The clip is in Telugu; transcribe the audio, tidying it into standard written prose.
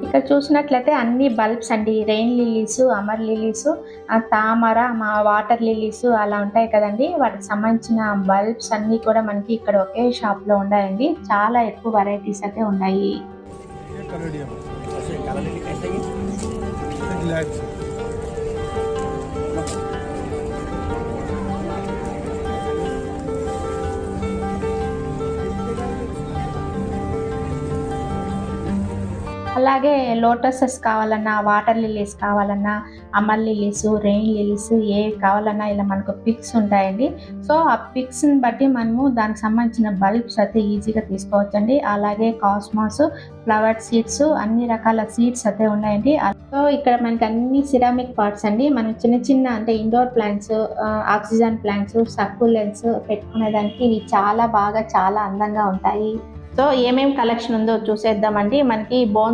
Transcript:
ఇక్కడ చూసినట్లయితే అన్ని బల్బ్స్ అండి. రెయిన్ లిల్లీస్, అమర్ లిల్లీస్, తామర, వాటర్ లిల్లీస్ అలా ఉంటాయి కదండి. వాటికి సంబంధించిన బల్బ్స్ అన్నీ కూడా మనకి ఇక్కడ ఒకే షాప్లో ఉన్నాయండి. చాలా ఎక్కువ వెరైటీస్ అయితే ఉన్నాయి. అలాగే లోటసెస్ కావాలన్నా, వాటర్ లిల్లీస్ కావాలన్నా, అమర్ లిల్లీస్, రెయిన్ లిల్లీస్ ఏవి కావాలన్నా ఇలా మనకు పిక్స్ ఉంటాయండి. సో ఆ పిక్స్ని బట్టి మనము దానికి సంబంధించిన బల్బ్స్ అయితే ఈజీగా తీసుకోవచ్చండి. అలాగే కాస్మాస్, ఫ్లవర్ సీడ్స్, అన్ని రకాల సీడ్స్ అయితే ఉన్నాయండి. సో ఇక్కడ మనకి అన్ని సిరామిక్ పార్ట్స్ అండి. మనం చిన్న చిన్న అంటే ఇండోర్ ప్లాంట్స్, ఆక్సిజన్ ప్లాంట్స్, సక్కులెంట్స్ పెట్టుకునేదానికి ఇవి చాలా బాగా చాలా అందంగా ఉంటాయి. సో ఏమేమి కలెక్షన్ ఉందో చూసేద్దామండి. మనకి బోన్